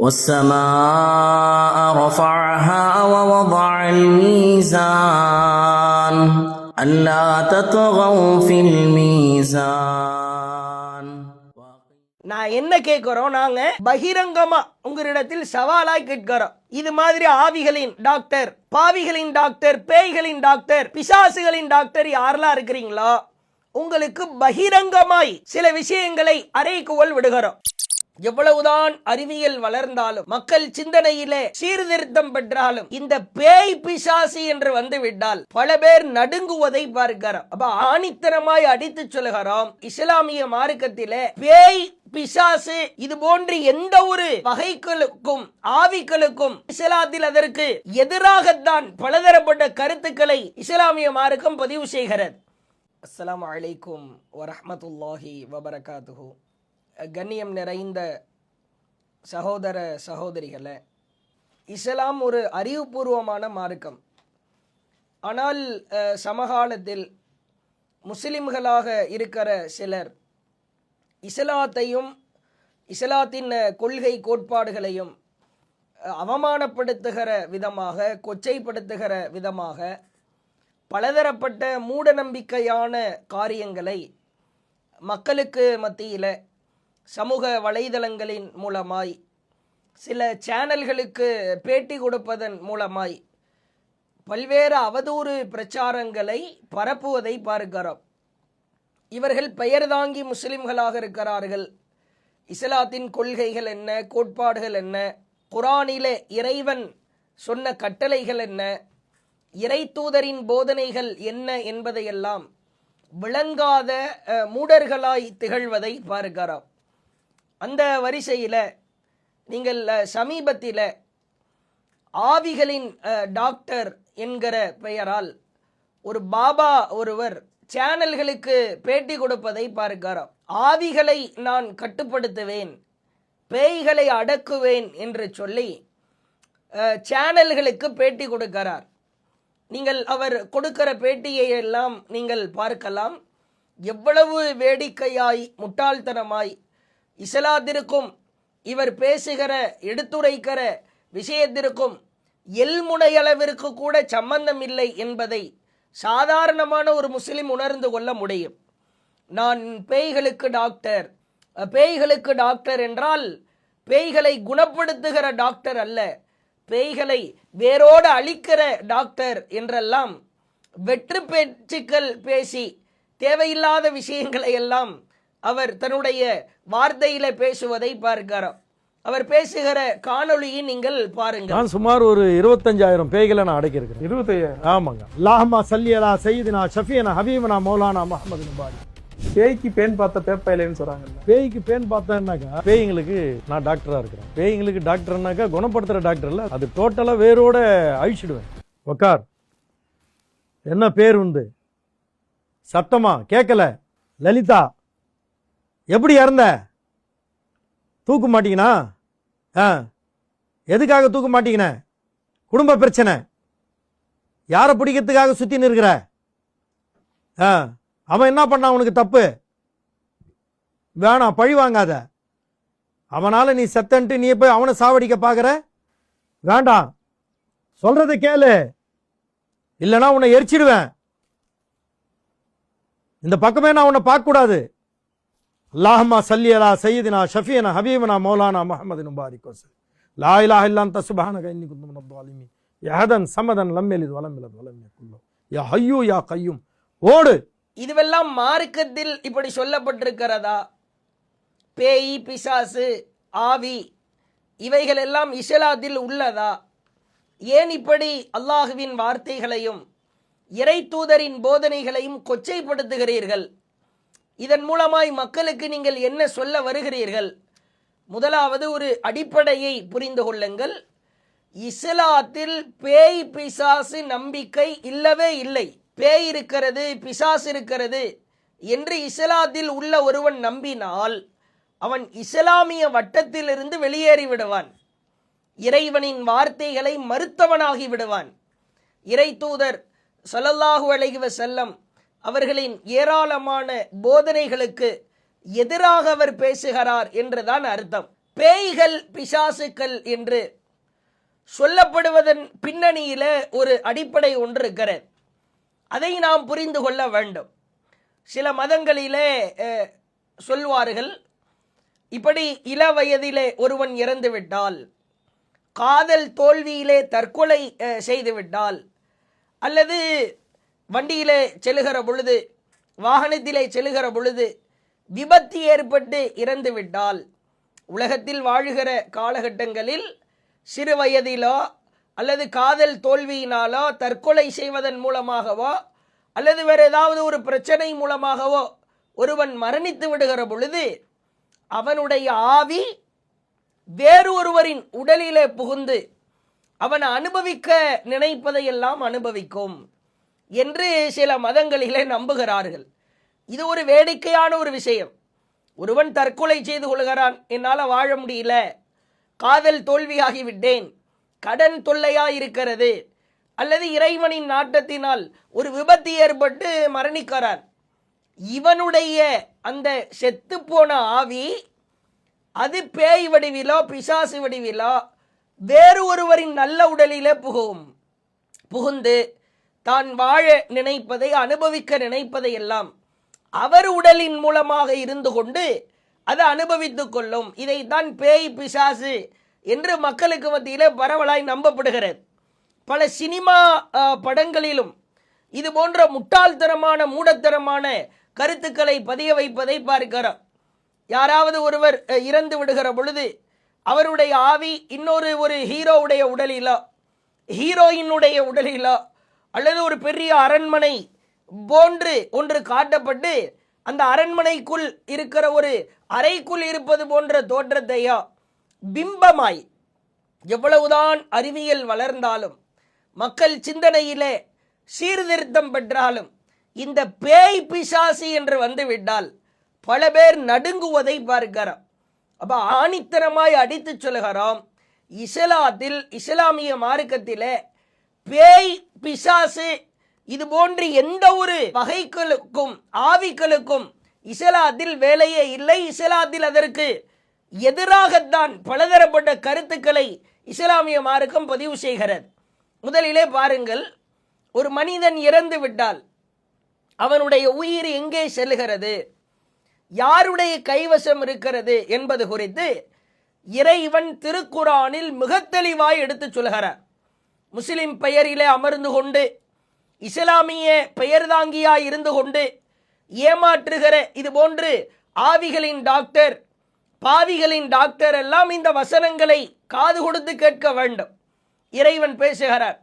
والسماء رفعها ووضع الميزان ألا تطغوا في الميزان. நான் என்ன கேட்கிறோம், நாங்க பகிரங்கமா உங்களிடத்தில் சவாலாய் கேட்கிறோம். இது மாதிரி ஆவிகளின் டாக்டர், பாவிகளின் டாக்டர், பேய்களின் டாக்டர், பிசாசுகளின் டாக்டர் யாரெல்லாம் இருக்கிறீங்களோ உங்களுக்கு பகிரங்கமாய் சில விஷயங்களை அறைகூவல் விடுகிறோம். எவ்வளவுதான் அறிவியல் வளர்ந்தாலும், மக்கள் சிந்தனையிலே சீர்திருத்தம் பெற்றாலும், இந்த பேய் பிசாசு என்று வந்து விட்டால் பல பேர் நடுங்குவதை பார்க்கிறோம். அப்ப ஆணித்தனமாய் அடித்து சொல்லுகிறோம், இஸ்லாமிய மார்க்கத்திலே பேய் பிசாசு இது போன்று எந்த ஒரு வகைகளுக்கும் ஆவிகளுக்கும் இஸ்லாத்தில் அதற்கு எதிராகத்தான் பலதரப்பட்ட கருத்துக்களை இஸ்லாமிய மார்க்கம் பதிவு செய்கிறது. அஸ்ஸலாமு அலைக்கும் வரஹ்மத்துல்லாஹி வபரகாத்துஹு. கண்ணியம் நிறைந்த சகோதர சகோதரிகளே, இஸ்லாம் ஒரு அறிவுபூர்வமான மார்க்கம். ஆனால் சமகாலத்தில் முஸ்லிம்களாக இருக்கிற சிலர் இஸ்லாத்தையும் இஸ்லாத்தின் கொள்கை கோட்பாடுகளையும் அவமானப்படுத்துகிற விதமாக, கொச்சைப்படுத்துகிற விதமாக பலதரப்பட்ட மூட நம்பிக்கையான காரியங்களை மக்களுக்கு மத்தியில் சமூக வலைதளங்களின் மூலமாய், சில சேனல்களுக்கு பேட்டி கொடுப்பதன் மூலமாய் பல்வேறு அவதூறு பிரச்சாரங்களை பரப்புவதை பார்க்கிறோம். இவர்கள் பெயர் தாங்கி முஸ்லிம்களாக இருக்கிறார்கள். இஸ்லாத்தின் கொள்கைகள் என்ன, கோட்பாடுகள் என்ன, குர்ஆனிலே இறைவன் சொன்ன கட்டளைகள் என்ன, இறை தூதரின் போதனைகள் என்ன என்பதையெல்லாம் விளங்காத மூடர்களாய் திகழ்வதை பார்க்கிறோம். அந்த வரிசையில் நீங்கள் சமீபத்தில் ஆவிகளின் டாக்டர் என்கிற பெயரால் ஒரு பாபா ஒருவர் சேனல்களுக்கு பேட்டி கொடுப்பதை பார்க்கிறோம். ஆவிகளை நான் கட்டுப்படுத்துவேன், பேய்களை அடக்குவேன் என்று சொல்லி சேனல்களுக்கு பேட்டி கொடுக்கிறார். நீங்கள் அவர் கொடுக்கிற பேட்டியை எல்லாம் நீங்கள் பார்க்கலாம். எவ்வளவு வேடிக்கையாய், முட்டாள்தனமாய், இஸ்லாத்திற்கும் இவர் பேசுகிற எடுத்துரைக்கிற விஷயத்திற்கும் எல்முனையளவிற்கு கூட சம்பந்தம் இல்லை என்பதை சாதாரணமான ஒரு முஸ்லிம் உணர்ந்து கொள்ள முடியும். நான் பேய்களுக்கு டாக்டர், பேய்களுக்கு டாக்டர் என்றால் பேய்களை குணப்படுத்துகிற டாக்டர் அல்ல, பேய்களை வேரோடு அழிக்கிற டாக்டர் என்றெல்லாம் வெற்று பேச்சுக்கள் பேசி தேவையில்லாத விஷயங்களை எல்லாம் அவர் தன்னுடைய வார்த்தையில பேசுவதை பார்க்கிறோம். அவர் பேசுகிற காணொளியை நீங்கள் பாருங்க. நான் சுமார் ஒரு 25,000 பேய்களை நான் அடக்கியிருக்கிறேன். 25,000? ஆமாங்க. அல்லாஹும்ம ஸல்லி அலா சய்யிதினா ஷஃபியனா ஹபீபனா மௌலானா முஹம்மது நபாரி. பேய்க்கு பேன் பார்த்த பேப்பையிலன்னு சொல்றாங்க. பேய்க்கு பேன் பார்த்தேன்னாக்கா, பேய்களுக்கு நான் டாக்டரா இருக்கிறேன். பேய்களுக்கு டாக்டர்னாக்கா குணப்படுத்துற டாக்டர் இல்ல, அது டோட்டலா வேரோட அழிச்சிடுவேன். உக்கார். என்ன பேர் உண்டு? சத்தமா கேட்கல. லலிதா, எப்படி இறந்த? தூக்க மாட்டீங்கனா? எதுக்காக தூக்க மாட்டீங்கன? குடும்ப பிரச்சனை. யாரை பிடிக்கிறதுக்காக சுத்தின்னு இருக்கிற? அவன் என்ன பண்ணான் உனக்கு தப்பு? வேணாம், பழி வாங்காத. அவனால நீ செத்தன்ட்டு நீ போய் அவனை சாவடிக்க பாக்குற? வேண்டாம், சொல்றத கேளு, இல்லைன்னா உன்னை எரிச்சிடுவேன். இந்த பக்கமே நான் உன்னை பார்க்க கூடாது. அல்லாஹும்ம ஸல்லி அலா சய்யிதினா ஷஃபியனா ஹபீபனா மௌலானா முஹம்மது முபாரிக் வஸல்லம். லா இலாஹா இல்லா அன்த சுப்ஹானக இன்னி குன்து மினல் ஸாலிமீன். யஹதன் சமதன் லம் யலித் வலம் யூலத் வலம் யகுல் லஹு யா ஹய்யூ யா கய்யூம். ஓடு. இதுவெல்லாம் மார்க்கத்தில் இப்படி சொல்லப்பட்டிருக்கிறதா? பேய், பிசாசு, ஆவி இவைகள் எல்லாம் இஸ்லாத்தில் உள்ளதா? ஏன் இப்படி அல்லாஹுவின் வார்த்தைகளையும் இறை தூதரின் போதனைகளையும் கொச்சைப்படுத்துகிறீர்கள்? இதன் மூலமாய் மக்களுக்கு நீங்கள் என்ன சொல்ல வருகிறீர்கள்? முதலாவது ஒரு அடிப்படையை புரிந்து கொள்ளுங்கள். இஸ்லாத்தில் பேய் பிசாசு நம்பிக்கை இல்லவே இல்லை. பேய் இருக்கிறது, பிசாசு இருக்கிறது என்று இஸ்லாத்தில் உள்ள ஒருவன் நம்பினால் அவன் இஸ்லாமிய வட்டத்திலிருந்து வெளியேறி விடுவான். இறைவனின் வார்த்தைகளை மறுத்தவனாகி விடுவான். இறை தூதர் ஸல்லல்லாஹு அலைஹி வஸல்லம் அவர்களின் ஏராளமான போதனைகளுக்கு எதிராக அவர் பேசுகிறார் என்றுதான் அர்த்தம். பேய்கள் பிசாசுக்கள் என்று சொல்லப்படுவதன் பின்னணியில ஒரு அடிப்படை ஒன்று இருக்கிறது. அதை நாம் புரிந்து கொள்ள வேண்டும். சில மதங்களிலே சொல்வார்கள், இப்படி இள வயதிலே ஒருவன் இறந்துவிட்டால், காதல் தோல்வியிலே தற்கொலை செய்துவிட்டால், அல்லது வண்டியிலே செல்லுகிற பொழுது, வாகனத்திலே செல்லுகிற பொழுது விபத்து ஏற்பட்டு இறந்துவிட்டால், உலகத்தில் வாழுகிற காலகட்டங்களில் சிறு வயதிலோ அல்லது காதல் தோல்வியினாலோ தற்கொலை செய்வதன் மூலமாகவோ அல்லது வேறு ஏதாவது ஒரு பிரச்சனை மூலமாகவோ ஒருவன் மரணித்து விடுகிற பொழுது அவனுடைய ஆவி வேறு ஒருவரின் உடலிலே புகுந்து அவன் அனுபவிக்க நினைப்பதையெல்லாம் அனுபவிக்கும் என்று சில மதங்களிலே நம்புகிறார்கள். இது ஒரு வேடிக்கையான ஒரு விஷயம். ஒருவன் தற்கொலை செய்து கொள்கிறான், என்னால் வாழ முடியல, காதல் தோல்வியாகிவிட்டேன், கடன் தொல்லையாக இருக்கிறது, அல்லது இறைவனின் நாட்டத்தினால் ஒரு விபத்து ஏற்பட்டு மரணிக்கிறான். இவனுடைய அந்த செத்துப்போன ஆவி அது பேய் வடிவிலோ பிசாசு வடிவிலோ வேறு ஒருவரின் நல்ல உடலிலே புகுந்து தான் வாழ நினைப்பதை அனுபவிக்க நினைப்பதை எல்லாம் அவர் உடலின் மூலமாக இருந்து கொண்டு அதை அனுபவித்துக் கொள்ளும். இதைத்தான் பேய் பிசாசு என்று மக்களுக்கு மத்தியிலே பரவலாய் நம்பப்படுகிறது. பல சினிமா படங்களிலும் இது போன்ற முட்டாள்தனமான மூடத்தனமான கருத்துக்களை பதிய வைப்பதை பார்க்கிறோம். யாராவது ஒருவர் இறந்து விடுகிற பொழுது அவருடைய ஆவி ஒரு ஹீரோவுடைய உடலிலோ ஹீரோயினுடைய உடலிலோ அல்லது ஒரு பெரிய அரண்மனை போன்று ஒன்று காட்டப்பட்டு அந்த அரண்மனைக்குள் இருக்கிற ஒரு அறைக்குள் இருப்பது போன்ற தோற்றத்தையோ பிம்பமாய், எவ்வளவுதான் அறிவியல் வளர்ந்தாலும் மக்கள் சிந்தனையிலே சீர்திருத்தம் பெற்றாலும் இந்த பேய் பிசாசு என்று வந்துவிட்டால் பல பேர் நடுங்குவதை பார்க்கிறோம். அப்ப ஆணித்தனமாய் அடித்து சொல்கிறோம், இஸ்லாத்தில் இஸ்லாமிய மார்க்கத்திலே பேய் பிசாசு இது போன்று எந்த ஒரு வகைகளுக்கும் ஆவிகளுக்கும் இஸ்லாத்தில் வேலையே இல்லை. இஸ்லாத்தில் அதற்கு எதிராகத்தான் பலதரப்பட்ட கருத்துக்களை இஸ்லாமிய மார்க்கம் பதிவு செய்கிறது. முதலிலே பாருங்கள், ஒரு மனிதன் இறந்து விட்டால் அவனுடைய உயிர் எங்கே செல்கிறது, யாருடைய கைவசம் இருக்கிறது என்பது குறித்து இறைவன் திருக்குரானில் மிக தெளிவாய் எடுத்து சொல்கிறார். முஸ்லிம் பெயரிலே அமர்ந்து கொண்டு இஸ்லாமிய பெயர் தாங்கியாய் இருந்து கொண்டு ஏமாற்றுகிற இது போன்று ஆவிகளின் டாக்டர் பாவிகளின் டாக்டர் எல்லாம் இந்த வசனங்களை காது கொடுத்து கேட்க வேண்டும். இறைவன் பேசுகிறார்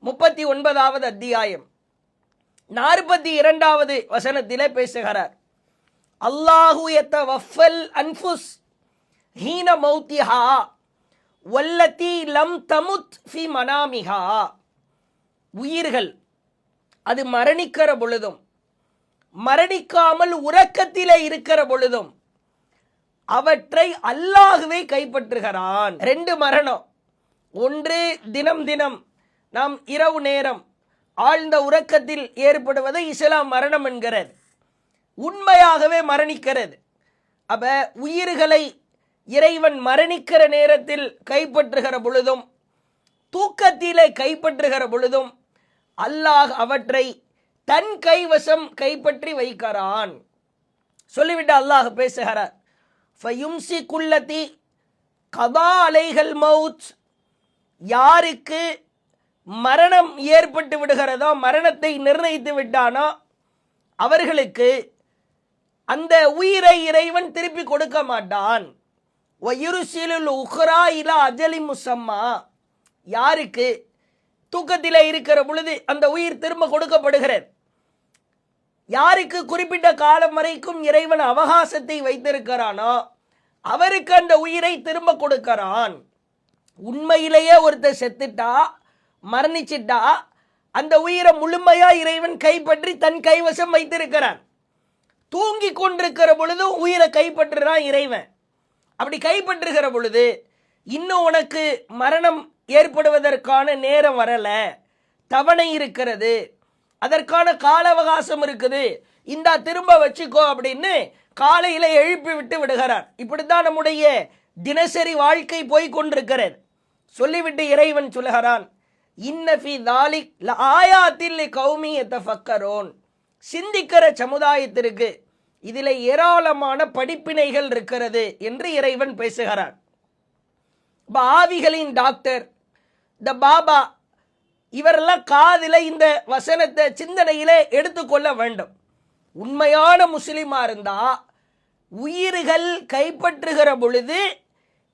39வது அத்தியாயம் 42வது வசனத்திலே பேசுகிறார். அல்லாஹு யதவஃபல் அன்ஃபுஸ் ஹீன மௌத்திஹா வல்லதி லம் தமுத் ஃபி மனாமிஹா. உயிர்கள் அது மரணிக்கிற பொழுதும் மரணிக்காமல் உறக்கத்திலே இருக்கிற பொழுதும் அவற்றை அல்லாஹ்வே கைப்பற்றுகிறான். 2 மரணம். ஒன்று தினம் தினம் நாம் இரவு நேரம் ஆழ்ந்த உறக்கத்தில் ஏற்படுவதை இஸ்லாம் மரணம் என்கிறது. உண்மையாகவே மரணிக்கிறது. அப்ப உயிர்களை இறைவன் மரணிக்கிற நேரத்தில் கைப்பற்றுகிற பொழுதும் தூக்கத்திலே கைப்பற்றுகிற பொழுதும் அல்லாஹ் அவற்றை தன் கைவசம் கைப்பற்றி வைக்கிறான். சொல்லிவிட்டு அல்லாஹ் பேசுகிறார், ஃபயும்சிகுல்லதி கதா அலைஹல் மௌத். யாருக்கு மரணம் ஏற்பட்டு விடுகிறதோ, மரணத்தை நிர்ணயித்து விட்டானோ அவர்களுக்கு அந்த உயிரை இறைவன் திருப்பி கொடுக்க மாட்டான். வயுருசிலுல் உஹ்ரா இலா அஜலி முசம்மா. யாருக்கு தூக்கத்திலே இருக்கிற பொழுது அந்த உயிர் திரும்ப கொடுக்கப்படுகிறது, யாருக்கு குறிப்பிட்ட காலம் வரைக்கும் இறைவன் அவகாசத்தை வைத்திருக்கிறானோ அவருக்கு அந்த உயிரை திரும்ப கொடுக்கிறான். உண்மையிலேயே ஒருத்தர் செத்துட்டா மரணிச்சிட்டா அந்த உயிரை முழுமையா இறைவன் கைப்பற்றி தன் கைவசம் வைத்திருக்கிறான். தூங்கி கொண்டிருக்கிற பொழுது உயிரை கைப்பற்றுறான் இறைவன். அப்படி கைப்பற்றுகிற பொழுது இன்னும் உனக்கு மரணம் ஏற்படுவதற்கான நேரம் வரல, தவணை இருக்கிறது, அதற்கான கால அவகாசம் இருக்குது, இந்தா திரும்ப வச்சுக்கோ அப்படின்னு காலையில எழுப்பி விட்டு விடுகிறார். இப்படித்தான் நம்முடைய தினசரி வாழ்க்கை போய் கொண்டிருக்கிறது. சொல்லிவிட்டு இறைவன் சொல்லுகிறான், இன்ன ஃபீ தாலிக் லஆயாத்தின் லிகௌமி யதஃபக்கரூன். சிந்திக்கிற சமுதாயத்திற்கு இதில் ஏராளமான படிப்பினைகள் இருக்கிறது என்று இறைவன் பேசுகிறான். ஆவிகளின் டாக்டர், இந்த பாபா, இவரெல்லாம் காதில் இந்த வசனத்தை சிந்தனையிலே எடுத்துக்கொள்ள வேண்டும். உண்மையான முஸ்லிமா இருந்தா உயிர்கள் கைப்பற்றுகிற பொழுது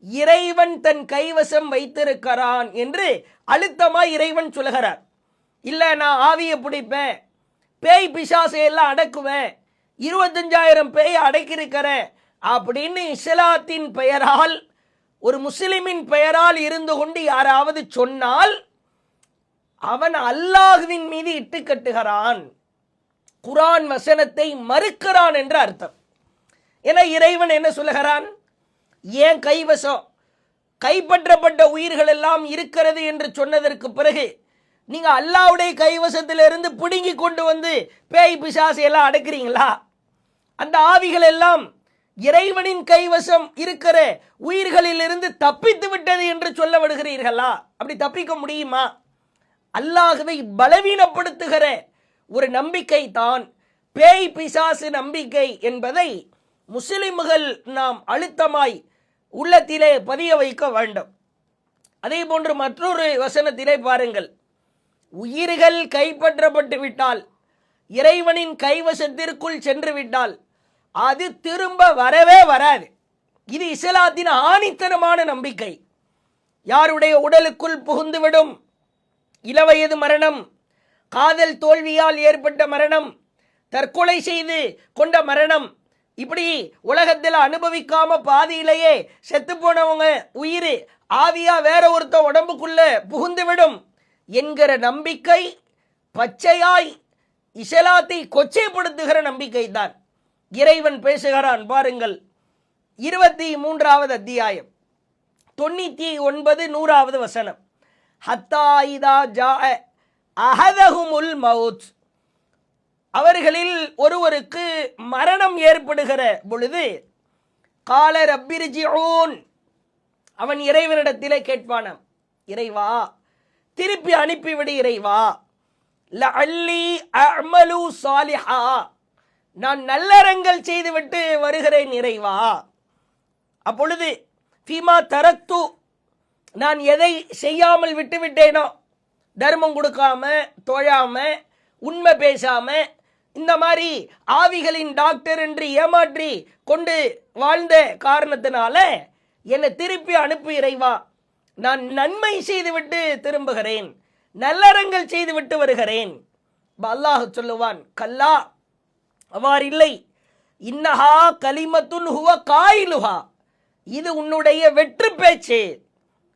இறைவன் தன் கைவசம் வைத்திருக்கிறான் என்று அழுத்தமா இறைவன் சொல்லுகிறார். இல்லை நான் ஆவியை பிடிப்பேன், பேய் பிசாசையெல்லாம் அடக்குவேன், 25,000 பேயை அடக்கியிருக்கிறேன் அப்படின்னு இஸ்லாத்தின் பெயரால், ஒரு முஸ்லிமின் பெயரால் இருந்து கொண்டு யாராவது சொன்னால் அவன் அல்லாஹ்வின் மீது இட்டு கட்டுகிறான், குர்ஆன் வசனத்தை மறுக்கிறான் என்று அர்த்தம். என இறைவன் என்ன சொல்லுகிறான், ஏன் கைவசம் கைப்பற்றப்பட்ட உயிர்கள் எல்லாம் இருக்கிறது என்று சொன்னதற்கு பிறகு நீங்க அல்லாஹ்வுடைய கைவசத்திலிருந்து பிடுங்கி கொண்டு வந்து பேய் பிசாசை எல்லாம் அடக்குறீங்களா? அந்த ஆவிகள் எல்லாம் இறைவனின் கைவசம் இருக்கிற உயிர்களிலிருந்து தப்பித்து விட்டது என்று சொல்ல விடுகிறீர்களா? அப்படி தப்பிக்க முடியுமா? அல்லாஹ்வை பலவீனப்படுத்துகிற ஒரு நம்பிக்கை தான் பேய் பிசாசு நம்பிக்கை என்பதை முஸ்லிம்கள் நாம் அழுத்தமாய் உள்ளத்திலே பதிய வைக்க வேண்டும். அதே போன்று மற்றொரு வசனத்திலே பாருங்கள், உயிர்கள் கைப்பற்றப்பட்டு விட்டால், இறைவனின் கைவசத்திற்குள் சென்று விட்டால் அது திரும்ப வரவே வராது. இது இஸ்லாத்தின் ஆணித்தனமான நம்பிக்கை. யாருடைய உடலுக்குள் புகுந்துவிடும் இளவயது மரணம், காதல் தோல்வியால் ஏற்பட்ட மரணம், தற்கொலை செய்து கொண்ட மரணம், இப்படி உலகத்தில் அனுபவிக்காம பாதியிலேயே செத்து போனவங்க உயிர் ஆவியா வேற ஒருத்த உடம்புக்குள்ள புகுந்துவிடும் என்கிற நம்பிக்கை பச்சையாய் இஸ்லாத்தை கொச்சைப்படுத்துகிற நம்பிக்கை தான். இறைவன் பேசுகிறான் பாருங்கள், 23வது அத்தியாயம் 99 100வது வசனம். ஹத்தா இதா ஜாஅ அஹதஹுமுல் மவுத். அவர்களில் ஒருவருக்கு மரணம் ஏற்படுகிற பொழுது கால ரப்பிர்ஜிஊன், அவன் இறைவனிடத்திலே கேட்பானாம், இறைவா திருப்பி அனுப்பிவிடு இறைவா, லஅல்லி அஅமலு சாலிஹா, நான் நல்லறங்கள் செய்துவிட்டு வருகிறேன் இறைவா. அப்பொழுது ஃபீமா தரக்து, நான் எதை செய்யாமல் விட்டுவிட்டேனோ, தர்மம் கொடுக்காம, தொழாம, உண்மை பேசாம, இந்த மாதிரி ஆவிகளின் டாக்டர் என்று ஏமாற்றி கொண்டு வாழ்ந்த காரணத்தினால என்னை திருப்பி அனுப்பு இறைவா, நான் நன்மை செய்துவிட்டு திரும்புகிறேன், நல்லறங்கள் செய்துவிட்டு வருகிறேன். அல்லாஹ் சொல்லுவான், கல்லா, அவ்வாறில்லை, இன்னஹா கலிமத்துன் ஹுவ காயிலுஹா, இது உன்னுடைய வெற்று பேச்சு.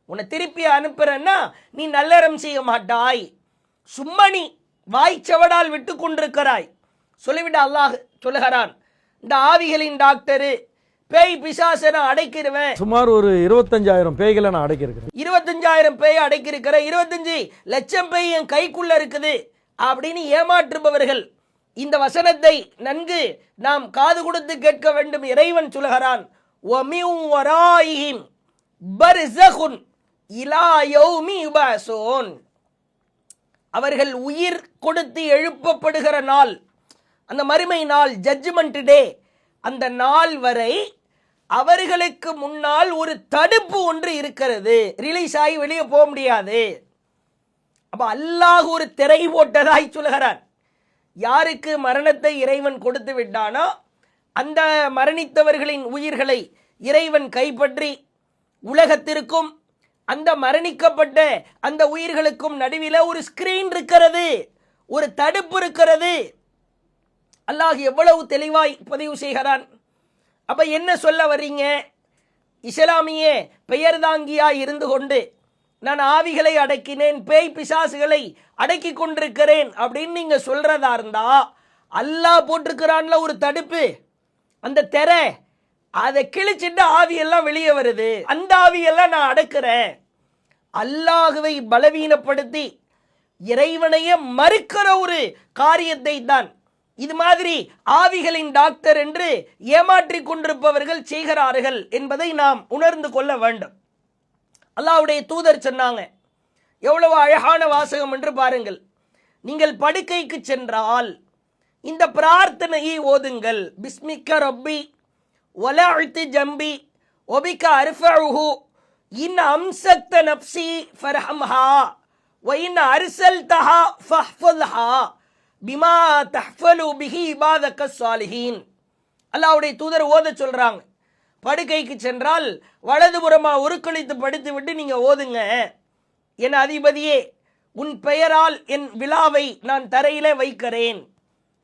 உன்னை திருப்பி அனுப்புறேன்னா நீ நல்லறம் செய்ய மாட்டாய், சும்மா நீ வாய்ச்சவடால் விட்டு கொண்டிருக்கிறாய். சொல்லிவிட்டு அல்லாஹ் சொல்லுகிறான், இந்த ஆவிகளின் டாக்டரு பேய் பிசாசனை அடைக்கிருவேன், சுமார் ஒரு 25,000 பேய்களை நான் அடக்கியிருக்கிறேன், 25,000 பேயை அடைக்கிருக்கிறேன், 25 லட்சம் பேய் என் கைக்குள்ள இருக்குது அப்படின்னு ஏமாற்றுபவர்கள். இந்த வசனத்தை நன்கு நாம் காது கொடுத்து கேட்க வேண்டும். இறைவன் சொல்லுகிறான், வமின் வராயிஹிம் பர்ஸகுன் இலா யௌமி யுபஅஸூன். அவர்கள் உயிர் கொடுத்து எழுப்பப்படுகிற நாள், அந்த மறுமை நாள், ஜட்ஜ்மெண்ட் டே, அந்த நாள் வரை அவர்களுக்கு முன்னால் ஒரு தடுப்பு ஒன்று இருக்கிறது, ரிலீஸ் ஆகி வெளியே போக முடியாது. அப்ப அல்லாஹ் ஒரு திரை போட்டதாய் சொல்கிறான். யாருக்கு மரணத்தை இறைவன் கொடுத்து விட்டானோ அந்த மரணித்தவர்களின் உயிர்களை இறைவன் கைப்பற்றி உலகத்திற்கும் அந்த மரணிக்கப்பட்ட அந்த உயிர்களுக்கும் நடுவில் ஒரு ஸ்கிரீன் இருக்கிறது, ஒரு தடுப்பு இருக்கிறது. அல்லாஹ் எவ்வளவு தெளிவாய் பதிவு செய்கிறான். அப்ப என்ன சொல்ல வர்றீங்க? இஸ்லாமிய பெயர் தாங்கியாய் இருந்து கொண்டு நான் ஆவிகளை அடக்கினேன், பேய் பிசாசுகளை அடக்கி கொண்டிருக்கிறேன் அப்படின்னு நீங்க சொல்றதா இருந்தா, அல்லாஹ் போட்டிருக்கிறான்ல ஒரு தடுப்பு, அந்த திரை, அதை கிழிச்சிட்டு ஆவியெல்லாம் வெளியே வருது, அந்த ஆவியெல்லாம் நான் அடக்கிறேன். அல்லாஹுவை பலவீனப்படுத்தி இறைவனையே மறுக்கிற ஒரு காரியத்தை தான் இது மாதிரி ஆவிகளின் டாக்டர் என்று ஏமாற்றிக் கொண்டிருப்பவர்கள் செய்கிறார்கள் என்பதை நாம் உணர்ந்து கொள்ள வேண்டும். அல்லாஹ்வுடைய தூதர் சொன்னாங்க, எவ்வளவு அழகான வாசகம் என்று பாருங்கள். நீங்கள் படுக்கைக்கு சென்றால் இந்த பிரார்த்தனையை ஓதுங்கள். பிஸ்மிக்க ரப்பி வலஅத்து ஜம்பி ஒபிக அர்ஃபஉஹு இன் அம்சக்த நப்சி ஃபர்ஹம்ஹா வ இன் அர்சல்தஹா ஃபஹ்ஃபல்ஹா பிமா தஹ்ஃபலு பிஹி இபாதக ஸாலிஹீன். அல்லாஹ்வுடைய தூதர் ஓத சொல்றாங்க, படுக்கைக்கு சென்றால் வலதுபுறமா உருக்களித்து படுத்து விட்டு நீங்க ஓதுங்க, என் அதிபதியே உன் பெயரால் என் விழாவை நான் தரையிலே வைக்கிறேன்,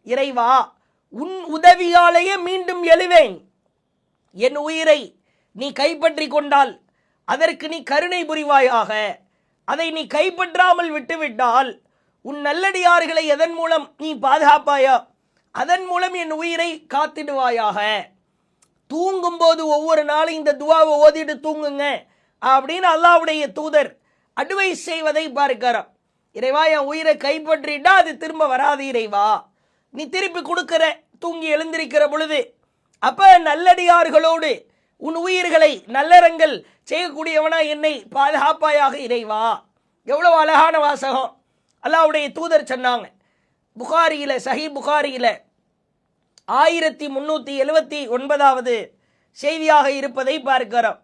இறைவா உன் உதவியாலேயே மீண்டும் எழுவேன், என் உயிரை நீ கைப்பற்றி கொண்டால் அதற்கு நீ கருணை புரிவாயாக, அதை நீ கைப்பற்றாமல் விட்டுவிட்டால் உன் நல்லடியார்களை எதன் மூலம் நீ பாதுகாப்பாயா, அதன் மூலம் என் உயிரை காத்திடுவாயாக. தூங்கும்போது ஒவ்வொரு நாளும் இந்த துவாவை ஓதிட்டு தூங்குங்க அப்படின்னு அல்லாஹ்வுடைய தூதர் அட்வைஸ் செய்வதை பார்க்கிறோம். இறைவா என் உயிரை கைப்பற்றிட்டா அது திரும்ப வராது இறைவா, நீ திருப்பி கொடுக்கிற தூங்கி எழுந்திருக்கிற பொழுது. அப்ப நல்லடியார்களோடு உன் உயிர்களை நல்லறங்கள் செய்யக்கூடியவனா என்னை பாதுகாப்பாயாக இறைவா. எவ்வளவு அழகான வாசகம். அல்லாஹ்வுடைய தூதர் சொன்னாங்க, புகாரியில சஹீஹ் புகாரியில 1379வது செய்தியாக இருப்பதை பார்க்கிறோம்.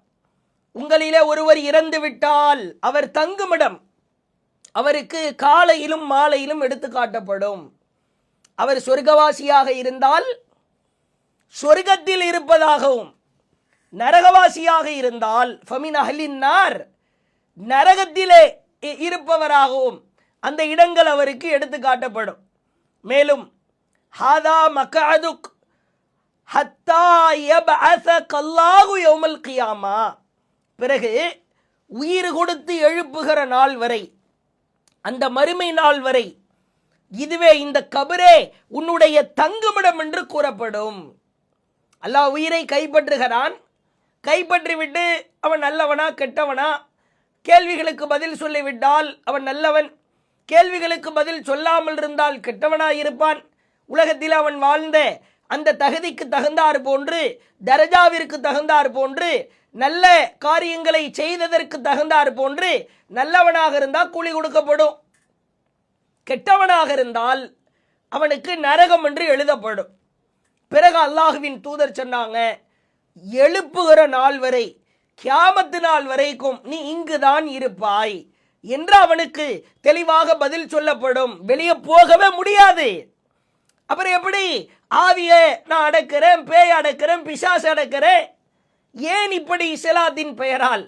உங்களிலே ஒருவர் இறந்து விட்டால் அவர் தங்குமிடம் அவருக்கு காலையிலும் மாலையிலும் எடுத்து காட்டப்படும். அவர் சொர்க்கவாசியாக இருந்தால் சொர்க்கத்தில் இருப்பதாகவும், நரகவாசியாக இருந்தால் ஃபமின் அஹ்லின் நார் நரகத்திலே இருப்பவராகவும் அந்த இடங்கள் அவருக்கு எடுத்து காட்டப்படும். மேலும் ஹாதா மக்அதுக் ஹத்தா யப்அஸக அல்லாஹு யௌமல் கியாமா, பிறகு உயிர் கொடுத்து எழுப்புகிற நாள் வரை, அந்த மறுமை நாள் வரை இதுவே இந்த கபரே உன்னுடைய தங்குமிடம் என்று கூறப்படும். அல்லாஹ் உயிரை கைப்பற்றுகிறான். கைப்பற்றிவிட்டு அவன் நல்லவனா கெட்டவனா, கேள்விகளுக்கு பதில் சொல்லிவிட்டால் அவன் நல்லவன், கேள்விகளுக்கு பதில் சொல்லாமல் இருந்தால் கெட்டவனாய் இருப்பான். உலகத்தில் அவன் வாழ்ந்த அந்த தகுதிக்கு தகுந்தார் போன்று, தரஜாவிற்கு தகுந்தார் போன்று, நல்ல காரியங்களை செய்ததற்கு தகுந்தார் போன்று நல்லவனாக இருந்தால் கூலி கொடுக்கப்படும், கெட்டவனாக இருந்தால் அவனுக்கு நரகம் என்று எழுதப்படும். பிறகு அல்லாஹுவின் தூதர் சொன்னாங்க, எழுப்புகிற நாள் வரை, கியாமத்து நாள் வரைக்கும் நீ இங்குதான் இருப்பாய் என்று அவனுக்கு தெளிவாக பதில் சொல்லப்படும். வெளியே போகவே முடியாது. அப்புறம் எப்படி ஆவியை நான் அடக்கிறேன், பேய் அடக்கிறேன், பிசாசு அடக்கிறேன்? ஏன் இப்படி இஸ்லாத்தின் பெயரால்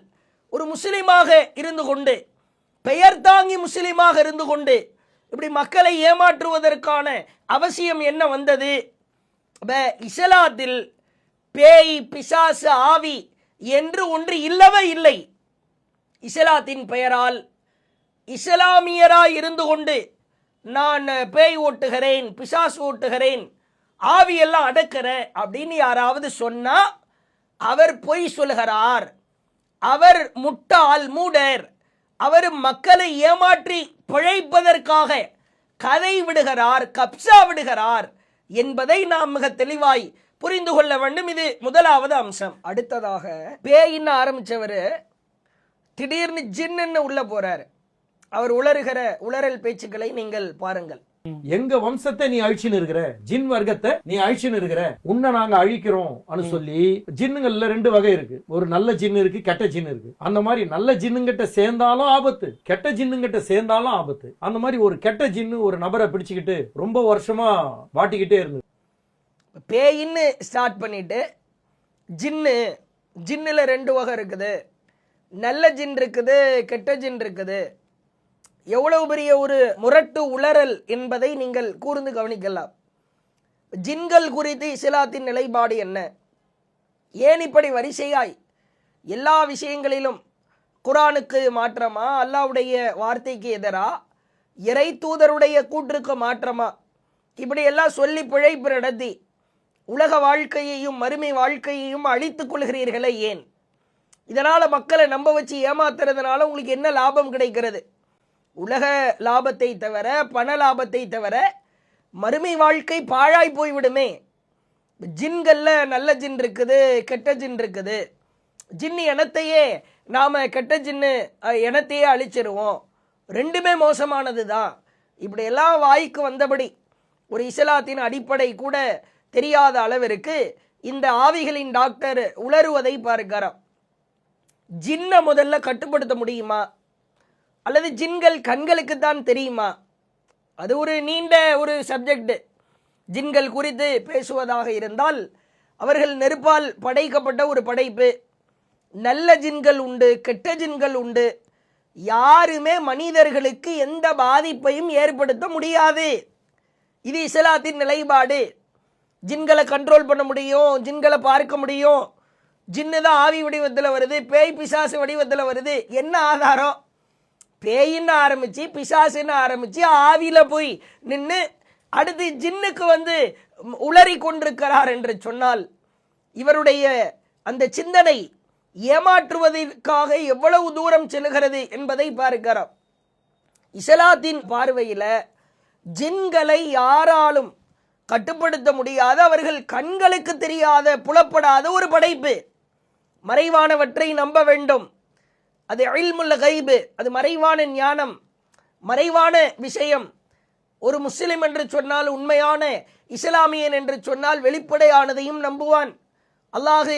ஒரு முஸ்லிமாக இருந்து கொண்டு, பெயர் தாங்கி முஸ்லிமாக இருந்து கொண்டு இப்படி மக்களை ஏமாற்றுவதற்கான அவசியம் என்ன வந்தது? இஸ்லாத்தில் பேய் பிசாசு ஆவி என்று ஒன்று இல்லவே இல்லை. இஸ்லாத்தின் பெயரால் இஸ்லாமியராய் இருந்து கொண்டு நான் பேய் ஓட்டுகிறேன், பிசாசு ஓட்டுகிறேன், ஆவியெல்லாம் அடக்கிறேன் அப்படின்னு யாராவது சொன்னா அவர் பொய் சொல்கிறார், அவர் முட்டாள் மூடர், அவர் மக்களை ஏமாற்றி பிழைப்பதற்காக கதை விடுகிறார், கப்சா விடுகிறார் என்பதை நாம் மிக தெளிவாய் புரிந்து கொள்ள வேண்டும். இது முதலாவது அம்சம். அடுத்ததாக பேயின்னு ஆரம்பிச்சவர் திடீர்னு ஜின்னு உள்ள போறாரு. அவர் உளறுகிற உளறல் பேச்சுக்களை நீங்கள் பாருங்கள். எங்க வம்சத்தை நீ அழிச்சுன்னு இருக்கிற, ஜின் வர்க்கத்தை நீ அழிச்சுன்னு இருக்கிற, உன்னை நாங்க அழிக்கிறோம் சொல்லி. ஜின்னுங்கள்ல ரெண்டு வகை இருக்கு, ஒரு நல்ல ஜின்னு இருக்கு, கெட்ட ஜின்னு இருக்கு. அந்த மாதிரி நல்ல ஜின்னுங்கிட்ட சேர்ந்தாலும் ஆபத்து, கெட்ட ஜின்னுங்கிட்ட சேர்ந்தாலும் ஆபத்து. அந்த மாதிரி ஒரு கெட்ட ஜின்னு ஒரு நபரை பிடிச்சுக்கிட்டு ரொம்ப வருஷமா வாட்டிக்கிட்டே இருந்தது. பேயின்னு ஸ்டார்ட் பண்ணிட்டு ஜின்னுல ரெண்டு வகை இருக்குது, நல்ல ஜின் இருக்குது, கெட்ட ஜின் இருக்குது. எவ்வளவு பெரிய ஒரு முரட்டு உளறல் என்பதை நீங்கள் கூர்ந்து கவனிக்கலாம். ஜின்கள் குறித்து இஸ்லாத்தின் நிலைப்பாடு என்ன? ஏன் இப்படி வரிசையாய் எல்லா விஷயங்களிலும் குர்ஆனுக்கு மாற்றமா, அல்லாஹ்வுடைய வார்த்தைக்கு எதிரா, இறை தூதருடைய கூற்றுக்கு மாற்றமா, இப்படி எல்லாம் சொல்லி பிழைப்பு நடத்தி உலக வாழ்க்கையையும் மறுமை வாழ்க்கையையும் அழித்துக் கொள்கிறீர்களே ஏன்? இதனால மக்களை நம்ப வச்சு ஏமாத்துறதுனால உங்களுக்கு என்ன லாபம் கிடைக்கிறது? உலக லாபத்தை தவிர, பண லாபத்தை தவிர மறுமை வாழ்க்கை பாழாய் போய்விடுமே. ஜின்கள்ல நல்ல ஜின் இருக்குது, கெட்ட ஜின் இருக்குது. ஜின்னு இனத்தையே நாம் கெட்ட ஜின்னு இனத்தையே அழிச்சிருவோம், ரெண்டுமே மோசமானது தான். இப்படி எல்லாம் வாய்க்கு வந்தபடி ஒரு இஸ்லாத்தின் அடிப்படை கூட தெரியாத அளவிற்கு இந்த ஆவிகளின் டாக்டர் உளறுவதை பார்க்கிறோம். ஜின்னை முதல்ல கட்டுப்படுத்த முடியுமா, அல்லது ஜின்கள் கண்களுக்கு தான் தெரியுமா? அது ஒரு நீண்ட ஒரு சப்ஜெக்ட். ஜின்கள் குறித்து பேசுவதாக இருந்தால் அவர்கள் நெருப்பால் படைக்கப்பட்ட ஒரு படைப்பு. நல்ல ஜின்கள் உண்டு, கெட்ட ஜின்கள் உண்டு. யாருமே மனிதர்களுக்கு எந்த பாதிப்பையும் ஏற்படுத்த முடியாது. இது இஸ்லாத்தின் நிலைப்பாடு. ஜின்களை கண்ட்ரோல் பண்ண முடியும், ஜின்களை பார்க்க முடியும். ஜின்னு தான் ஆவி வடிவத்தில் வருது, பேய் பிசாசு வடிவத்தில் வருது. என்ன ஆதாரம்? பேயின்னு ஆரம்பித்து பிசாசுன்னு ஆரம்பித்து ஆவியில் போய் நின்று அடுத்து ஜின்னுக்கு உளறி கொண்டிருக்கிறார் என்று சொன்னால் இவருடைய அந்த சிந்தனை ஏமாற்றுவதற்காக எவ்வளவு தூரம் செல்கிறது என்பதை பார்க்கிறோம். இஸ்லாத்தின் பார்வையில் ஜின்களை யாராலும் கட்டுப்படுத்த முடியாத, அவர்கள் கண்களுக்கு தெரியாத, புலப்படாத ஒரு படைப்பு. மறைவானவற்றை நம்ப வேண்டும். அது இல்முல் கைபு, அது மறைவான ஞானம், மறைவான விஷயம். ஒரு முஸ்லிம் என்று சொன்னால், உண்மையான இஸ்லாமியன் என்று சொன்னால் வெளிப்படையானதையும் நம்புவான். அல்லாஹ்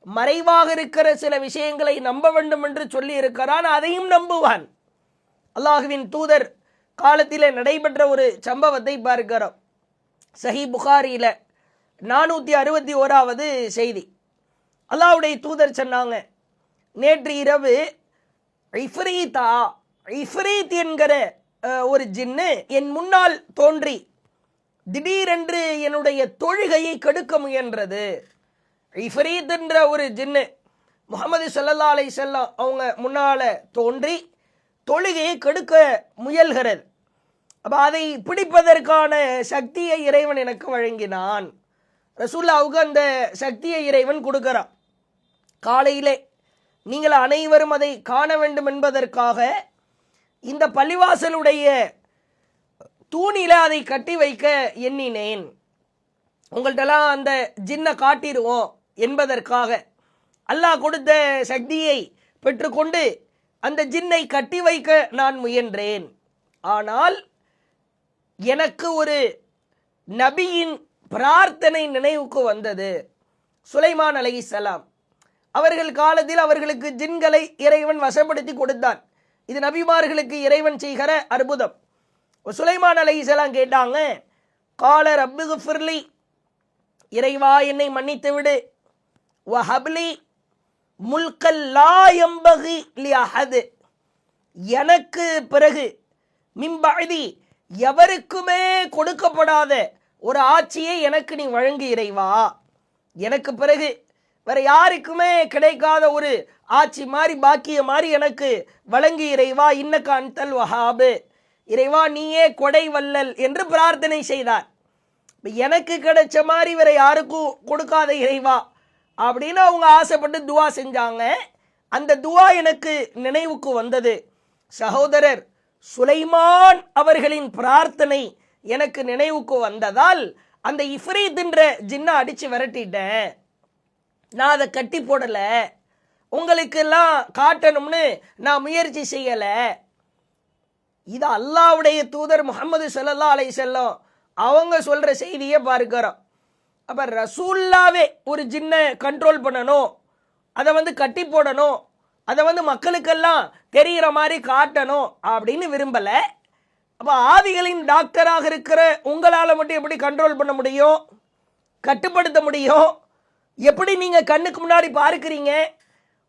மறைவாக இருக்கிற சில விஷயங்களை நம்ப வேண்டும் என்று சொல்லி இருக்கிறான், அதையும் நம்புவான். அல்லாஹுவின் தூதர் காலத்தில் நடைபெற்ற ஒரு சம்பவத்தை பார்க்கிறோம். சஹி புகாரியில் 461வது செய்தி. அல்லாஹ்வுடைய தூதர் சொன்னாங்க, நேற்று இரவு இஃப்ரீத் என்கிற ஒரு ஜின்னு என் முன்னால் தோன்றி திடீரென்று என்னுடைய தொழுகையை கெடுக்க முயன்றது. இஃப்ரீத் என்ற ஒரு ஜின்னு முஹம்மது ஸல்லல்லாஹு அலைஹி வஸல்லம் அவங்க முன்னால் தோன்றி தொழுகையை கெடுக்க முயல்கிறது. அப்போ அதை பிடிப்பதற்கான சக்தியை இறைவன் எனக்கு வழங்கினான். ரசூலுல்லாஹ்வுக்கு அந்த சக்தியை இறைவன் கொடுக்கிறான். காலையிலே நீங்கள் அனைவரும் அதை காண வேண்டும் என்பதற்காக இந்த பள்ளிவாசலுடைய தூணில அதை கட்டி வைக்க எண்ணினேன். உங்கள்கிட்டலாம் அந்த ஜின்னை காட்டிடுவோம் என்பதற்காக அல்லாஹ் கொடுத்த சக்தியை பெற்றுக்கொண்டு அந்த ஜின்னை கட்டி வைக்க நான் முயன்றேன். ஆனால் எனக்கு ஒரு நபியின் பிரார்த்தனை நினைவுக்கு வந்தது. சுலைமான் அலைஹிஸ்ஸலாம் அவர்கள் காலத்தில் அவர்களுக்கு ஜின்களை இறைவன் வசப்படுத்தி கொடுத்தான். இது நபிமார்களுக்கு இறைவன் செய்கிற அற்புதம். சுலைமான் அலைஹிஸ்ஸலாம் கேட்டாங்க, கால ரப்பிகுஃபிர்லி, இறைவா என்னை மன்னித்து விடு, வஹப்லி முல்கல் லா யம்பகி லி அஹத், எனக்கு பிறகு மிம்பஅதி எவருக்குமே கொடுக்கப்படாத ஒரு ஆட்சியை எனக்கு நீ வழங்கு இறைவா. எனக்கு பிறகு வேற யாருக்குமே கிடைக்காத ஒரு ஆட்சி மாதிரி, பாக்கிய மாதிரி எனக்கு வழங்கி இறைவா. இன்னக அன்தல் வஹாபு, இறைவா நீயே கொடை வல்லல் என்று பிரார்த்தனை செய்தார். எனக்கு கிடைச்ச மாதிரி வேற யாருக்கும் கொடுக்காத இறைவா அப்படின்னு அவங்க ஆசைப்பட்டு துவா செஞ்சாங்க. அந்த துவா எனக்கு நினைவுக்கு வந்தது. சகோதரர் சுலைமான் அவர்களின் பிரார்த்தனை எனக்கு நினைவுக்கு வந்ததால் அந்த இஃப்ரீத் என்ற ஜின்னை அடித்து விரட்டிட்டேன். நான் அதை கட்டி போடலை, உங்களுக்கெல்லாம் காட்டணும்னு நான் முயற்சி செய்யலை. இது அல்லாஹ்வுடைய தூதர் முஹம்மது ஸல்லல்லாஹு அலைஹி வஸல்லம் அவங்க சொல்கிற செய்தியை பார்க்கிறோம். அப்போ ரசூல்லாவே ஒரு ஜின்னை கண்ட்ரோல் பண்ணணும், அதை கட்டி போடணும், அதை மக்களுக்கெல்லாம் தெரிகிற மாதிரி காட்டணும் அப்படின்னு விரும்பலை. அப்போ ஆவிகளின் டாக்டராக இருக்கிற உங்களால் மட்டும் எப்படி கண்ட்ரோல் பண்ண முடியும், கட்டுப்படுத்த முடியும்? எப்படி நீங்கள் கண்ணுக்கு முன்னாடி பார்க்குறீங்க?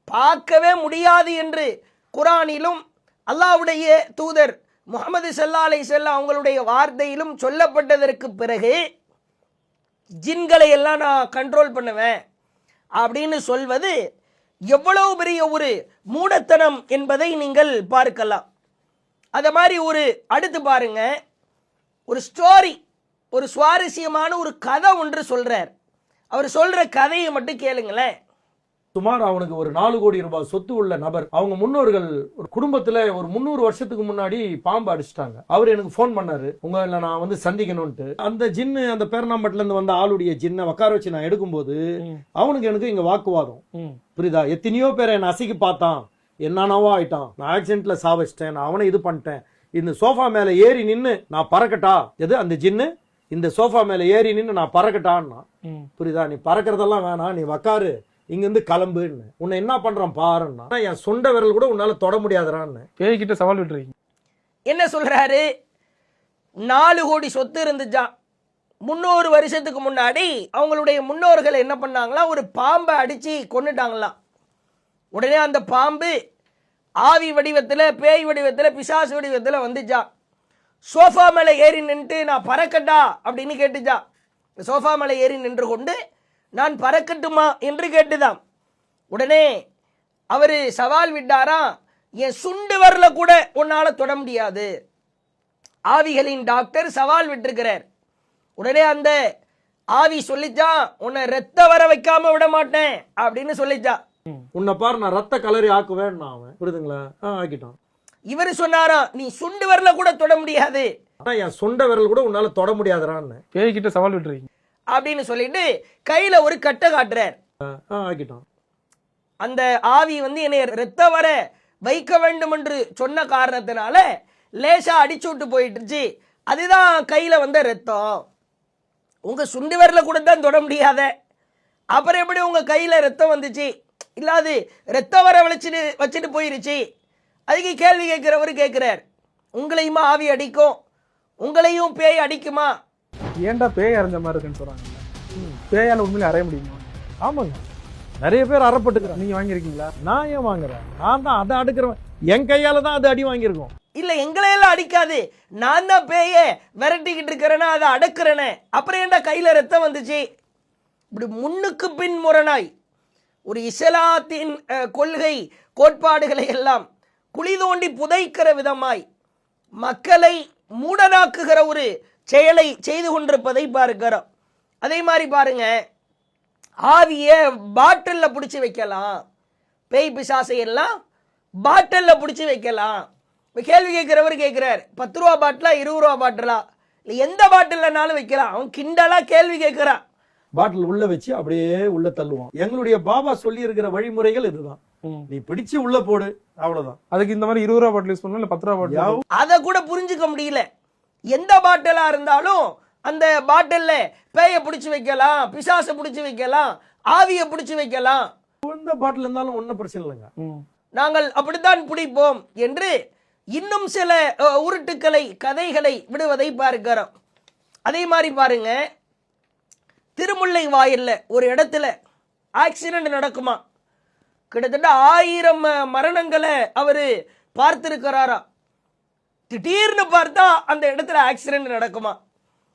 பார்க்கவே முடியாது என்று குரானிலும் அல்லாஹ்வுடைய தூதர் முஹம்மது ஸல்லல்லாஹு அலைஹி வஸல்லம் அவங்களுடைய வார்த்தையிலும் சொல்லப்பட்டதற்கு பிறகு ஜின்களை எல்லாம் நான் கண்ட்ரோல் பண்ணுவேன் அப்படின்னு சொல்வது எவ்வளவு பெரிய ஒரு மூடத்தனம் என்பதை நீங்கள் பார்க்கலாம். அதை மாதிரி ஒரு அடுத்து பாருங்க, ஒரு ஸ்டோரி, ஒரு சுவாரஸ்யமான ஒரு கதை ஒன்று சொல்கிறார். அவர் சொல்கிற கதையை மட்டும் கேளுங்களேன். சுமார் அவனுக்கு ஒரு 4 கோடி ரூபாய் சொத்து உள்ள நபர். அவங்க முன்னோர்கள் ஒரு குடும்பத்துல ஒரு 300 வருஷத்துக்கு முன்னாடி பாம்பு அடிச்சிட்டாங்க. அவர் எனக்கு போன் பண்ணாரு, உங்களை நான் வந்து சந்திக்கணும்ட்டு. அந்த ஜின்னு, அந்த பேரணாம்பட்டுல இருந்து வந்த ஆளுடைய ஜின்னை உட்கார வச்சு நான் எடுக்கும்போது அவனுக்கு எனக்கு இங்க வாக்குவாதம். புரியுதா? எத்தனையோ பேரை என்ன அசைக்கு பார்த்தான், என்னவோ ஆயிட்டான், நான் ஆக்சிடென்ட்ல சாவச்சிட்டேன், நான் அவனை இது பண்ணிட்டேன், இந்த சோஃபா மேல ஏறி நின்னு நான் பறக்கட்டா, எது அந்த ஜின்னு இந்த சோஃபா மேல ஏறி நின்னு நான் பறக்கட்டான்னா. புரியுதா? நீ பறக்கிறதெல்லாம் வேணாம், நீ உக்காரு, இங்க இருந்து கிளம்புன்னு. உன்னை என்ன பண்றான் பாருன்னா, என் சொண்ட விரல் கூட உன்னால தொட முடியாதுறான்னு. பேய்கிட்ட சவால் விட்டுறீங்க. என்ன சொல்றாரு? 4 கோடி சொத்து இருந்துச்சா. 300 வருஷத்துக்கு முன்னாடி அவங்களுடைய முன்னோர்கள் என்ன பண்ணாங்களா, ஒரு பாம்பை அடிச்சு கொன்னுட்டாங்களாம். உடனே அந்த பாம்பு ஆவி வடிவத்தில், பேய் வடிவத்தில், பிசாசு வடிவத்தில் வந்துச்சா. சோஃபா மேலே ஏறி நின்று நான் பறக்கட்டா அப்படின்னு கேட்டுச்சா. சோஃபா மேலே ஏறி நின்று கொண்டு நான் பறக்கட்டுமா என்று கேட்டுதான். உடனே அவர் சவால் விட்டாரா, என் சுண்டு வரல கூட உன்னால தொட முடியாது. ஆவிகளின் டாக்டர் சவால் விட்டுருக்கிறார். உடனே அந்த ஆவி சொல்லிச்சா, உன்னை ரத்த வர வைக்காம விட மாட்டேன் அப்படின்னு சொல்லிச்சா. உன்னை பாரு, நான் ரத்த கலரி ஆக்குவேன். அவன் புரியுதுங்களா, ஆக்கிட்டான். இவர் சொன்னாரா, நீ சுண்டு வரல கூட தொட முடியாது, என் சொண்ட விரல் கூட உன்னால தொட முடியாதுறான்னு. பேய்கிட்ட சவால் விட்டுறீங்க அப்படின்னு சொல்லிட்டு கையில ஒரு கட்டை காட்டுறார். ஆக்கிட்டான். அந்த ஆவி வந்து என்னை ரத்த வர வைக்க வேண்டும் என்று சொன்ன காரணத்தினால லேசா அடிச்சு விட்டு போயிட்டுச்சு. அதுதான் கையில வந்த ரத்தம். உங்க சுண்டு வரல கூட தான் தொட முடியாத, அப்புறம் எப்படி உங்க கையில ரத்தம் வந்துச்சு? இல்லாது ரத்த வர வச்சுட்டு போயிருச்சு. அதுக்கு கேள்வி கேட்கிறவர் கேட்கிறார், உங்களையுமா ஆவி அடிக்கும், உங்களையும் பேய் அடிக்குமா? ஏன்டா பேய் அரைஞ்ச மாதிரி இருக்குன்னு சொல்றாங்க. பேயால உண்மையிலே அறைய முடியுமா? ஆமாங்க, நிறைய பேர் அறப்பட்டுக்கிறாங்க. நீங்க வாங்கியிருக்கீங்களா? நான் ஏன் வாங்குறேன்? நான் தான் அதை அடுக்கிறவன். என் கையால தான் அது அடி வாங்கியிருக்கோம். இல்ல, எங்களையெல்லாம் அடிக்காது, நான் தான் பேய விரட்டிக்கிட்டு இருக்கிறேன்னா அதை அடக்குறேனே, அப்புறம் ஏன்டா கையில ரத்தம் வந்துச்சு? இப்படி முன்னுக்கு பின் முரணாய் ஒரு இஸ்லாத்தின் கொள்கை கோட்பாடுகளை எல்லாம் குழி தோண்டி புதைக்கிற விதமாய் மக்களை மூடனாக்குகிற ஒரு செயலை செய்து கொண்டிருப்பதை பார்க்கிறோம். அதே மாதிரி பாருங்க, ஆவிய பாட்டில்ல பிடிச்சி வைக்கலாம், பேய் பிசாசை எல்லாம் பாட்டில்ல பிடிச்சி வைக்கலாம். கேள்வி கேட்கிறவர் கேட்கிறார், 10 ரூபா பாட்டிலா 20 ரூபா பாட்டிலா, இல்லை எந்த பாட்டில்னாலும் வைக்கலாம். அவன் கிண்டலா கேள்வி கேட்கிறான். பாட்டில் உள்ள வச்சு அப்படியே உள்ள தள்ளுவான். எங்களுடைய பாபா சொல்லி இருக்கிற வழிமுறைகள் இதுதான். நீ பிடிச்சு உள்ள போடு, அவ்வளவுதான். அதுக்கு இந்த மாதிரி 20 ரூபா பாட்டில் யூஸ் பண்ணலாம், இல்ல 10 ரூபா பாட்டில் அதை கூட புரிஞ்சுக்க முடியல. எந்த பாட்டிலா இருந்தாலும் அந்த பாட்டில்ல பேய பிடிச்சு வைக்கலாம், பிசாசை பிடிச்சு வைக்கலாம், ஆவியை பிடிச்சு வைக்கலாம். எந்த பாட்டில் இருந்தாலும் ஒன்னும் பிரச்சனை இல்லைங்க, நாங்கள் அப்படித்தான் பிடிப்போம் என்று இன்னும் சில உருட்டுக்களை, கதைகளை விடுவதை பார்க்கிறோம். அதே மாதிரி பாருங்க, திருமுல்லை வாயில்ல ஒரு இடத்துல ஆக்சிடென்ட் நடக்குமா. கிட்டத்தட்ட 1000 மரணங்களை அவரு பார்த்திருக்கிறாரா. திடீர்னு பார்த்தா அந்த இடத்துல ஆக்சிடென்ட் நடக்குமா.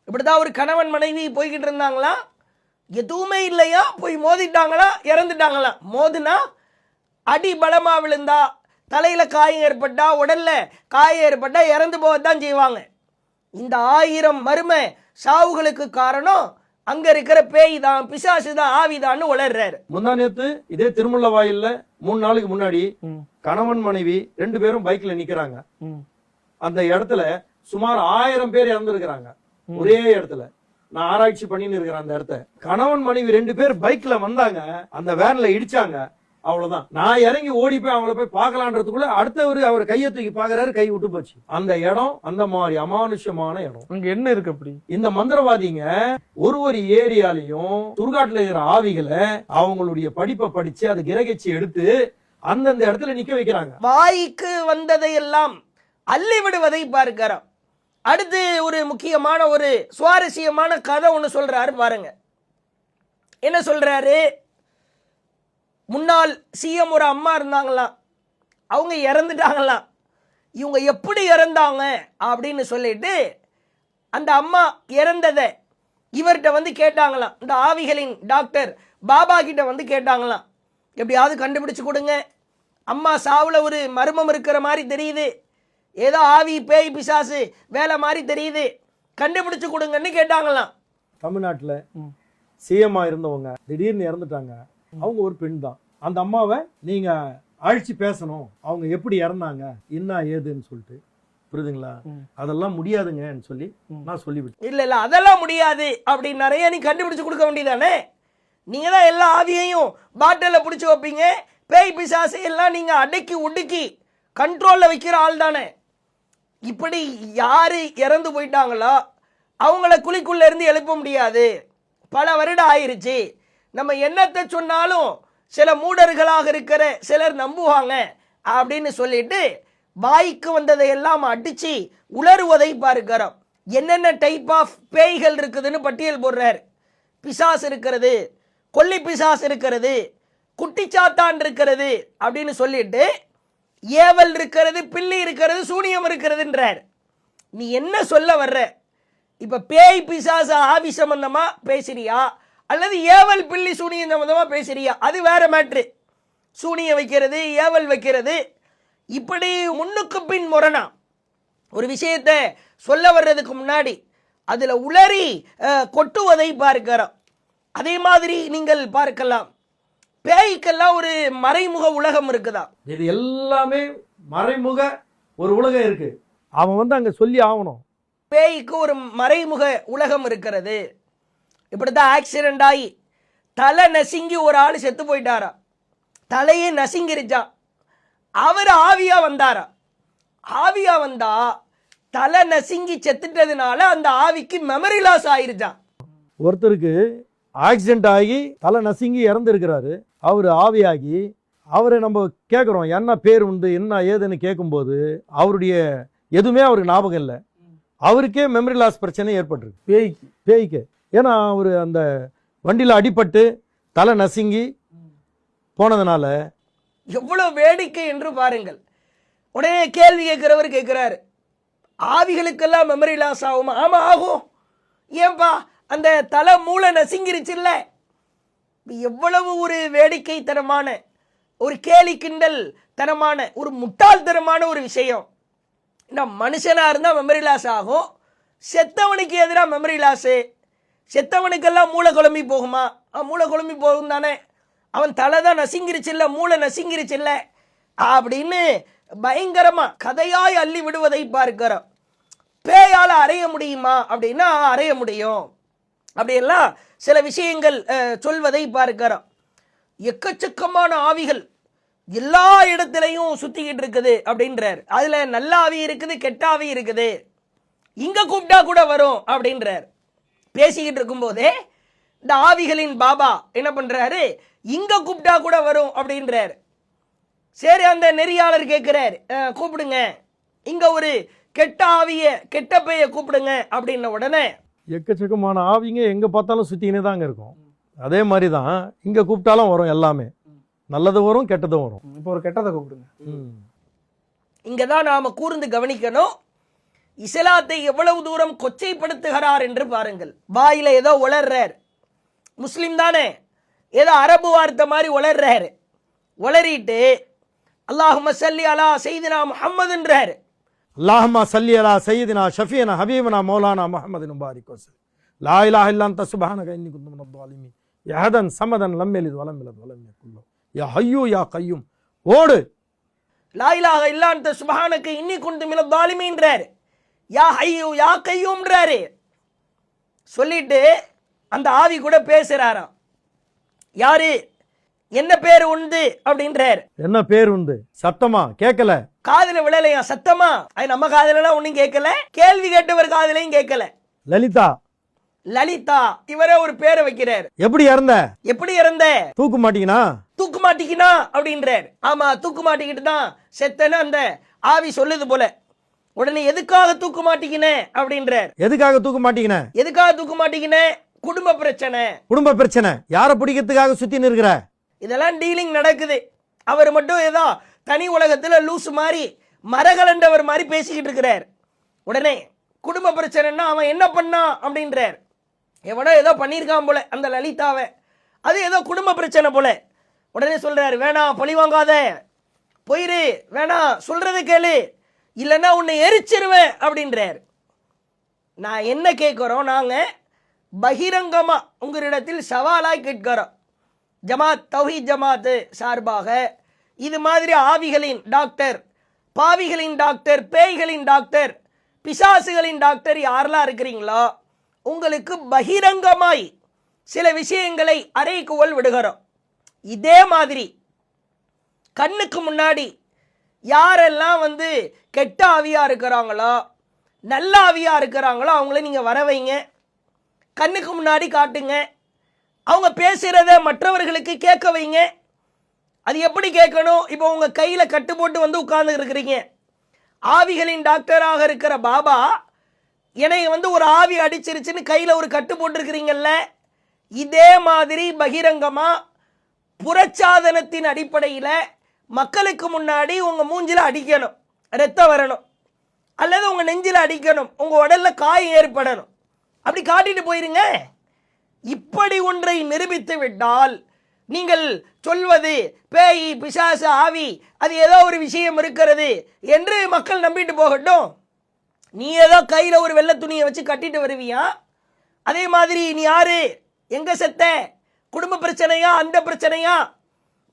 இப்படிதான் ஒரு கணவன் மனைவி போய்கிட்டு இருந்தாங்களா, எதுவுமே இல்லையா, போய் மோதிட்டாங்களா, இறந்துட்டாங்களா. மோதுனா அடி பலமா விழுந்தா, தலையில காயம் ஏற்பட்டா, உடல்ல காயம் ஏற்பட்டா இறந்து போகத்தான் செய்வாங்க. இந்த 1000 மர்ம சாவுகளுக்கு காரணம் அங்க இருக்கிற பேய் தான், பிசாசு தான், ஆவிதான்னு உளர்றாரு. முந்தா நேத்து இதே திருமுல்ல வாயில்ல 3 நாளுக்கு முன்னாடி கணவன் மனைவி 2 பேரும் பைக்ல நிக்கிறாங்க. அந்த இடத்துல சுமார் 1000 பேர் இறந்துருக்கிறாங்க ஒரே இடத்துல. நான் ஆராய்ச்சி பண்ணின்னு இருக்கிறேன் அந்த இடத்த. கணவன் மனைவி 2 பேர் பைக்ல வந்தாங்க, அந்த வேன்ல இடிச்சாங்க, அவ்வளவுதான். நான் இறங்கி ஓடி போய் அவங்கள போய் பார்க்கலான்றதுக்குள்ள அடுத்தவர் அவர் கையை தூக்கி பாக்குறாரு, கை விட்டு போச்சு. அந்த இடம் அந்த மாதிரி அமானுஷ்யமான இடம். அங்க என்ன இருக்கு அப்படி? இந்த மந்திரவாதிங்க ஒரு ஏரியாலையும் சுடுகாட்டுல இருக்கிற ஆவிகளை அவங்களுடைய படிப்பை படிச்சு அதை கிரகிச்சு எடுத்து அந்தந்த இடத்துல நிக்க வைக்கிறாங்க. வாய்க்கு வந்ததை எல்லாம் அள்ளி விடுவதை பார்க்கிறோம். அடுத்து ஒரு முக்கியமான ஒரு சுவாரஸ்யமான கதை ஒன்று சொல்றாரு பாருங்க. என்ன சொல்றாரு? முன்னாள் சிஎம் ஒரு அம்மா இருந்தாங்களாம், அவங்க இறந்துட்டாங்களாம். இவங்க எப்படி இறந்தாங்க அப்படின்னு சொல்லிட்டு அந்த அம்மா இறந்ததை இவர்கிட்ட வந்து கேட்டாங்களாம். இந்த ஆவிகளின் டாக்டர் பாபா கிட்ட வந்து கேட்டாங்களாம், எப்படியாவது கண்டுபிடிச்சு கொடுங்க, அம்மா சாவுல ஒரு மர்மம் இருக்கிற மாதிரி தெரியுது, ஏதோ ஆவி பேய் பிசாசு வேலை மாதிரி தெரியுது, கண்டுபிடிச்சு கொடுங்கன்னு கேட்டாங்களாம். தமிழ்நாட்டுல சிஎம்மா இருந்தவங்க திடீர்னு இறந்துட்டாங்க. அவங்க ஒரு பெண் தான். அந்த அம்மாவை நீங்க அழிச்சு பேசணும், அவங்க எப்படி இறந்தாங்க என்ன ஏதுன்னு சொல்லிட்டு, புரியுதுங்களா? அதெல்லாம் முடியாதுங்கன்னு சொல்லி நான் சொல்லிவிட்டேன். இல்ல அதெல்லாம் முடியாது அப்படின்னு நிறைய நீ கண்டுபிடிச்சு கொடுக்க வேண்டியதானே. நீங்க தான் எல்லா ஆவியையும் பாட்டில பிடிச்சி வைப்பீங்க, பேய் பிசாசு எல்லாம் நீங்க அடக்கி ஒடுக்கி கண்ட்ரோல்ல வைக்கிற ஆள் தானே. இப்படி யாரு இறந்து போயிட்டாங்களோ அவங்கள குழிக்குள்ள இருந்து எழுப்ப முடியாது. பல வருடம் ஆயிருச்சு. நம்ம என்னத்தை சொன்னாலும் சில மூடர்களாக இருக்கிற சிலர் நம்புவாங்க அப்படின்னு சொல்லிட்டு வாய்க்கு வந்ததை எல்லாம் அடிச்சு உளறுவதை பார்க்கிறோம். என்னென்ன டைப் ஆஃப் பேய்கள் இருக்குதுன்னு பட்டியல் போடுறார். பிசாஸ் இருக்கிறது, கொல்லி பிசாஸ் இருக்கிறது, குட்டிச்சாத்தான் இருக்கிறது அப்படின்னு சொல்லிட்டு ஏவல் இருக்கிறது, பில்லி இருக்கிறது, சூனியம் இருக்கிறதுன்றார். நீ என்ன சொல்ல வர்ற? இப்ப பேய் பிசாச ஆவி சம்பந்தமா பேசுறியா அல்லது ஏவல் பில்லி சூனியம் சம்பந்தமா பேசுறியா? அது வேற மேட்ரு. சூனியம் வைக்கிறது, ஏவல் வைக்கிறது, இப்படி முன்னுக்கு பின் முரணா ஒரு விஷயத்தை சொல்ல வர்றதுக்கு முன்னாடி அதுல உளறி கொட்டுவதை பார்க்கிறோம். அதே மாதிரி நீங்கள் பார்க்கலாம், பேய்க்கெல்லாம் ஒரு மறைமுக உலகம் இருக்குதா? இது எல்லாமே மறைமுக ஒரு உலகம் இருக்கு, அவன் அங்க சொல்லி ஆகணும். பேய்க்கு ஒரு மறைமுக உலகம் இருக்கிறது. இப்படித்தான் ஆக்சிடென்ட் ஆகி தலை நசுங்கி ஒரு ஆள் செத்து போயிட்டாரா, தலையே நசுங்கிருச்சான். அவர் ஆவியா வந்தாரா, ஆவியா வந்தா தலை நசுங்கி செத்துட்டதுனால அந்த ஆவிக்கு மெமரி லாஸ் ஆயிருச்சான். ஒருத்தருக்கு ஆக்சிடென்ட் ஆகி தலை நசுங்கி இறந்துருக்கிறாரு, அவர் ஆவியாகி அவரை நம்ம கேட்குறோம் என்ன பேர் உண்டு என்ன ஏதுன்னு கேட்கும்போது அவருடைய எதுவுமே அவருக்கு ஞாபகம் இல்லை. அவருக்கே மெமரி லாஸ் பிரச்சனை ஏற்பட்டிருக்கு பேய்க்கு. ஏன்னா அவர் அந்த வண்டியில் அடிபட்டு தலை நசுங்கி போனதுனால. எவ்வளவு வேடிக்கை என்று பாருங்கள். உடனே கேள்வி கேட்கிறவர் கேட்கிறாரு, ஆவிகளுக்கெல்லாம் மெமரி லாஸ் ஆகுமா? ஆமா ஆகும். ஏன்பா அந்த தலை மூளை நசுங்கிருச்சுல்ல. எவ்வளவு ஒரு வேடிக்கை தரமான ஒரு கேலி கிண்டல் தரமான ஒரு முட்டாள்தனமான ஒரு விஷயம். மனுஷனா இருந்தா மெமரி லாஸ் ஆகும், செத்தவனுக்கு எதிராக மெமரி லாஸு. செத்தவனுக்கெல்லாம் மூளை குழம்பி போகுமா? மூளை குழம்பி போகும் தானே. அவன் தலை தான் நசுங்கிருச்சு இல்லை, மூளை நசுங்கிருச்சு இல்லை அப்படின்னு பயங்கரமா கதையாய் அள்ளி விடுவதை பார்க்கிறோம். பேயால அறைய முடியுமா அப்படின்னா அறைய முடியும். அப்படியெல்லாம் சில விஷயங்கள் சொல்வதை பார்க்கிறோம். எக்கச்சக்கமான ஆவிகள் எல்லா இடத்திலையும் சுத்திக்கிட்டு இருக்குது அப்படின்றார். அதுல நல்ல ஆவி இருக்குது, கெட்ட ஆவி இருக்குது. இங்க கூப்பிட்டா கூட வரும் அப்படின்றார். பேசிக்கிட்டு இருக்கும் போதே இந்த ஆவிகளின் பாபா என்ன பண்றாரு, இங்க கூப்பிட்டா கூட வரும் அப்படின்றார். சரி, அந்த நெறியாளர் கேட்கிறார், கூப்பிடுங்க, இங்க ஒரு கெட்ட ஆவிய கெட்ட பேய கூப்பிடுங்க அப்படின்ன உடனே எக்கச்சக்கமான ஆவிங்க எங்க பார்த்தாலும் சுத்திக்கினே தாங்க இருக்கும். அதே மாதிரி தான் இங்க கூப்பிட்டாலும் வரும், எல்லாமே நல்லது வரும் கெட்டதும் வரும். இப்போ ஒரு கெட்டதை கூப்பிடுங்க. இங்கதான் நாம கூர்ந்து கவனிக்கணும். இஸ்லாத்தை எவ்வளவு தூரம் கொச்சைப்படுத்துகிறார் என்று பாருங்கள். வாயில ஏதோ உளர்றார், முஸ்லிம் தானே, ஏதோ அரபு வார்த்தை மாதிரி உளர்றாரு. உளறிட்டு அல்லாஹும்ம ஸல்லி அலா சையதினா முஹம்மதுன்றாரு. அல்லாஹும்ம ஸல்லி அலா சையதினா ஷஃபியனா ஹபீபனா மௌலானா முஹம்மதின் முபாரிக் வஸல்லம். லா இலாஹ இல்லா அன்த சுப்ஹானக இன்னி குன்து மினல் ஸாலிமீன். யஹதன் சமதன் லம் யலித் வலம் யூலத் வலம் யகுல் லஹு யா ஹய்யூ யா கய்யூம். ஓடு. லா இலாஹ இல்லா அன்த சுப்ஹானக இன்னி குன்து மினல் ஸாலிமீன்றாரு. யா ஹய்யூ யா கய்யூம்ன்றாரு. சொல்லிட்டு அந்த ஆவி கூட பேசுறாராம். யாரு, என்ன பேர் உண்டு அப்படின்றாரு. என்ன பேர் உண்டு? சத்தமா கேட்கல, காதுல விழலையா, சத்தமா. அது நம்ம காதுலாம் ஒன்னும் கேட்கல, கேள்வி கேட்டவர் காதுலையும் கேட்கல. லலிதா. லலிதா இவரே ஒரு பேரை வைக்கிறார். எப்படி இறந்த? எப்படி இறந்த? தூக்கு மாட்டீங்கன்னா தூக்கு மாட்டிக்கினா அப்படின்றார். ஆமா, தூக்கு மாட்டிக்கிட்டு தான் செத்தன அந்த ஆவி சொல்லுது போல. உடனே எதுக்காக தூக்கு மாட்டிக்கின அப்படின்றார். எதுக்காக தூக்க மாட்டீங்கன? எதுக்காக தூக்கு மாட்டிக்கின? குடும்ப பிரச்சனை. குடும்ப பிரச்சனை. யாரை பிடிக்கிறதுக்காக சுத்தி நிற்கிற? இதெல்லாம் டீலிங் நடக்குது. அவர் மட்டும் ஏதோ தனி உலகத்துல லூசு மாதிரி மரகலண்டவர் மாதிரி பேசிக்கிட்டு இருக்கிறார். உடனே குடும்ப பிரச்சனைன்னா அவன் என்ன பண்ணான் அப்படின்றார். எவனோ ஏதோ பண்ணியிருக்கான் போல அந்த லலிதாவை, அது ஏதோ குடும்ப பிரச்சனை போல. உடனே சொல்றாரு, வேணாம் பழி வாங்காத, போயிரு, வேணாம் சொல்றது கேளு, இல்லைன்னா உன்னை எரிச்சிருவேன் அப்படின்றார். நான் என்ன கேட்கிறோம், நாங்க பகிரங்கமா உங்களிடத்தில் சவாலாய் கேட்கிறோம். ஜமாத் தௌஹீத் ஜமாத் சார்பாக இது மாதிரி ஆவிகளின் டாக்டர், பாவிகளின் டாக்டர், பேய்களின் டாக்டர், பிசாசுகளின் டாக்டர் யாரெல்லாம் இருக்கிறீங்களோ உங்களுக்கு பகிரங்கமாய் சில விஷயங்களை அறைகூவல் விடுகிறோம். இதே மாதிரி கண்ணுக்கு முன்னாடி யாரெல்லாம் கெட்ட ஆவியா இருக்கிறாங்களோ நல்ல ஆவியா இருக்கிறாங்களோ அவங்கள நீங்க வர வைங்க, கண்ணுக்கு முன்னாடி காட்டுங்க, அவங்க பேசுறத மற்றவர்களுக்கு கேட்க வைங்க. அது எப்படி கேட்கணும்? இப்போ உங்க கையில கட்டு போட்டு உட்கார்ந்து இருக்கிறீங்க. ஆவிகளின் டாக்டராக இருக்கிற பாபா என்னை ஒரு ஆவி அடிச்சிருச்சுன்னு கையில ஒரு கட்டு போட்டிருக்கிறீங்கல்ல, இதே மாதிரி பகிரங்கமா புறச்சாதனத்தின் அடிப்படையில் மக்களுக்கு முன்னாடி உங்க மூஞ்சில அடிக்கணும், ரத்தம் வரணும், அல்லது உங்க நெஞ்சில அடிக்கணும், உங்க உடல்ல காயம் ஏற்படணும், அப்படி காட்டிட்டு போயிருங்க. இப்படி ஒன்றை நிரூபித்து விட்டால் நீங்கள் சொல்வது பேய், பிசாசு, ஆவி, அது ஏதோ ஒரு விஷயம் இருக்கிறது என்று மக்கள் நம்பிட்டு போகட்டும். நீ ஏதோ கையில ஒரு வெள்ளை துணியை வச்சு கட்டிட்டு வருவியா? அதே மாதிரி நீ யாரு, எங்க செத்த, குடும்ப பிரச்சனையா, அந்த பிரச்சனையா?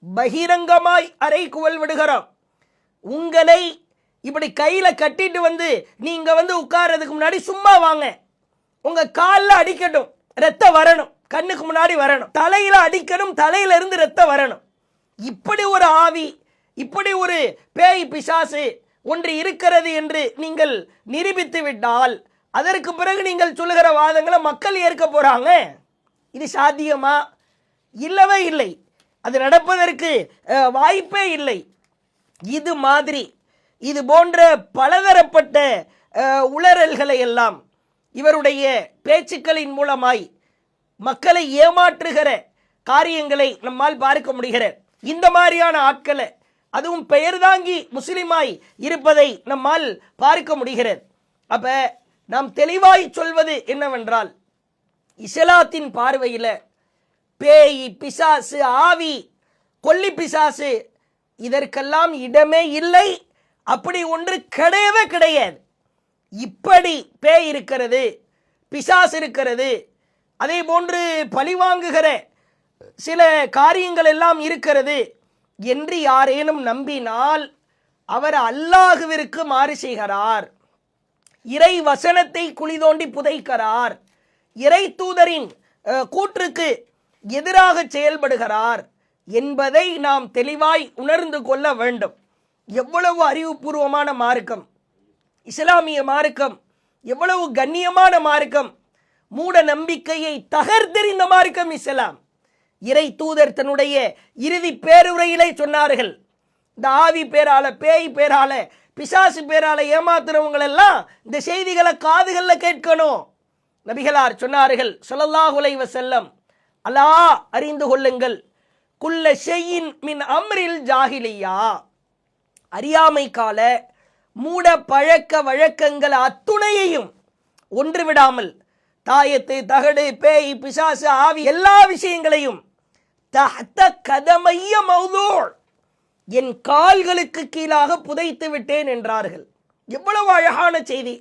பகிரங்கமாய் அறைகூவல் விடுகிறோம். உங்களை இப்படி கையில கட்டிட்டு நீங்க உட்கார்றதுக்கு முன்னாடி சும்மா வாங்க, உங்க காலில் அடிக்கட்டும், ரத்தம் வரணும், கண்ணுக்கு முன்னாடி வரணும், தலையில அடிக்கணும், தலையில இருந்து ரத்தம் வரணும். இப்படி ஒரு ஆவி, இப்படி ஒரு பேய், பிசாசு ஒன்று இருக்கிறது என்று நீங்கள் நிரூபித்து விட்டால் அதற்கு பிறகு நீங்கள் சொல்லுகிற வாதங்களை மக்கள் ஏற்க போறாங்க. இது சாத்தியமா? இல்லவே இல்லை. அது நடப்பதற்கு வாய்ப்பே இல்லை. இது மாதிரி இது போன்ற பலதரப்பட்ட உளறல்களை எல்லாம் இவருடைய பேச்சுக்களின் மூலமாய் மக்களை ஏமாற்றுகிற காரியங்களை நம்மால் பார்க்க முடிகிறது. இந்த மாதிரியான ஆட்களை, அதுவும் பெயர் தாங்கி முஸ்லிமாய் இருப்பதை நம்மால் பார்க்க முடிகிறது. அப்ப நாம் தெளிவாய் சொல்வது என்னவென்றால், இஸ்லாத்தின் பார்வையில் பேய், பிசாசு, ஆவி, கொல்லி பிசாசு இதற்கெல்லாம் இடமே இல்லை. அப்படி ஒன்று கிடையவே கிடையாது. இப்படி பேய் இருக்கிறது, பிசாசு இருக்கிறது, அதே போன்று பழிவாங்குகிற சில காரியங்கள் எல்லாம் இருக்கிறது என்று யாரேனும் நம்பினால் அவர் அல்லாஹுவிற்கு மாறு செய்கிறார், இறை வசனத்தை குழி தோண்டி புதைக்கிறார், இறை தூதரின் கூற்றுக்கு எதிராக செயல்படுகிறார் என்பதை நாம் தெளிவாய் உணர்ந்து கொள்ள வேண்டும். எவ்வளவு அறிவுபூர்வமான மார்க்கம் இஸ்லாமிய மார்க்கம், எவ்வளவு கண்ணியமான மார்க்கம், மூட நம்பிக்கையை தகர்த்தெறிந்த மார்க்கம் இஸ்லாம். இறை தூதர் தன்னுடைய இறுதி பேருரையிலே சொன்னார்கள், இந்த ஆவி பேரால, பேய் பேரால, பிசாசு பேரால ஏமாத்துறவங்க எல்லாம் இந்த செய்திகளை காதுகள்ல கேட்கணும். நபிகளார் சொன்னார்கள் ஸல்லல்லாஹு அலைஹி வஸல்லம், அல்லாஹ் அறிந்து கொள்ளுங்கள், குல்ல ஷைஇன் மின் அம்ரில் ஜாஹிலியா, அறியாமை கால மூட பழக்க வழக்கங்கள் அத்துணையையும் ஒன்று விடாமல், தாயத்து, தகடு, பேய், பிசாசு, ஆவி எல்லா விஷயங்களையும் தஹ்த கதமைய மௌதூ, என் கால்களுக்கு கீழாக புதைத்து விட்டேன் என்றார்கள். எவ்வளவு அழகான செய்தி.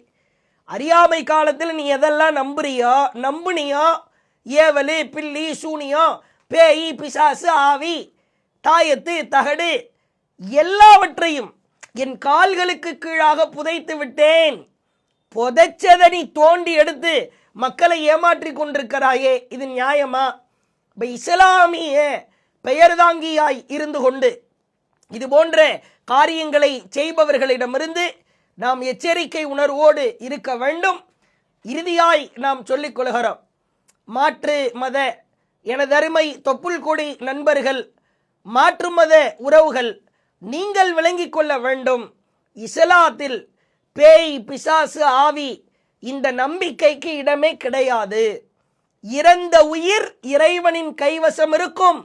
அறியாமை காலத்தில் நீ எதெல்லாம் நம்புனியோ, ஏவலு, பில்லி, சூனியம், பேய், பிசாசு, ஆவி, தாயத்து, தகடு எல்லாவற்றையும் என் கால்களுக்கு கீழாக புதைத்து விட்டேன். புதைச்சதை நீ தோண்டி எடுத்து மக்களை ஏமாற்றி கொண்டிருக்கிறாயே, இது நியாயமா? இஸ்லாமிய பெயர்தாங்கியாய் இருந்து கொண்டு இது போன்ற காரியங்களை செய்பவர்களிடமிருந்து நாம் எச்சரிக்கை உணர்வோடு இருக்க வேண்டும். இறுதியாய் நாம் சொல்லிக் கொள்கிறோம், மாற்று மத எனதருமை தொப்புள் கொடி நண்பர்கள், மாற்று மத உறவுகள், நீங்கள் விளங்கிக் கொள்ள வேண்டும், இஸ்லாத்தில் பேய், பிசாசு, ஆவி இந்த நம்பிக்கைக்கு இடமே கிடையாது. இறந்த உயிர் இறைவனின் கைவசம் இருக்கும்,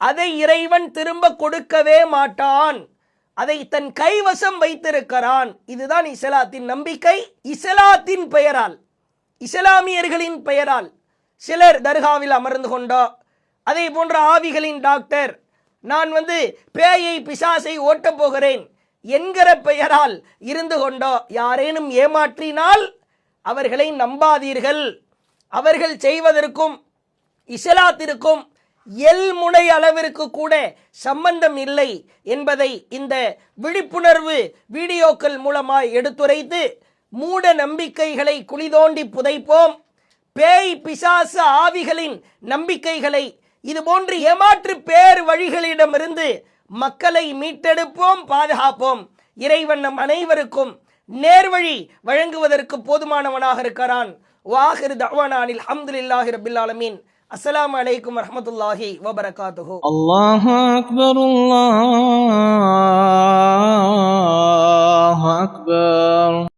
அதை இறைவன் திரும்ப கொடுக்கவே மாட்டான், அதை தன் கைவசம் வைத்திருக்கிறான். இதுதான் இஸ்லாத்தின் நம்பிக்கை. இஸ்லாத்தின் பெயரால், இஸ்லாமியர்களின் பெயரால் சிலர் தர்காவில் அமர்ந்து கொண்டோ, அதே போன்ற ஆவிகளின் டாக்டர், நான் பேயை, பிசாசை ஓட்டப் போகிறேன் என்கிற பெயரால் இருந்து கொண்டோ யாரேனும் ஏமாற்றினால் அவர்களை நம்பாதீர்கள். அவர்கள் செய்வதற்கும் இஸ்லாத்திற்கும் முனை அளவிற்கு கூட சம்பந்தம் இல்லை என்பதை இந்த விழிப்புணர்வு வீடியோக்கள் மூலமாய் எடுத்துரைத்து, மூட நம்பிக்கைகளை குளிதோண்டி புதைப்போம். பேய் பிசாசு ஆவிகளின் நம்பிக்கைகளை, இது போன்று ஏமாற்று பேர் வழிகளிடமிருந்து மக்களை மீட்டெடுப்போம், பாதுகாப்போம். இறைவன் நம் அனைவருக்கும் நேர்வழி வழங்குவதற்கு போதுமானவனாக இருக்கிறான். வாஹிர் தஅவானா அல்ஹம்துலில்லாஹி ரப்பில் ஆலமீன். அஸ்ஸலாமு அலைக்கும் வரஹ்மத்துல்லாஹி வபரகாத்துஹு. அல்லாஹு அக்பர், அல்லாஹ்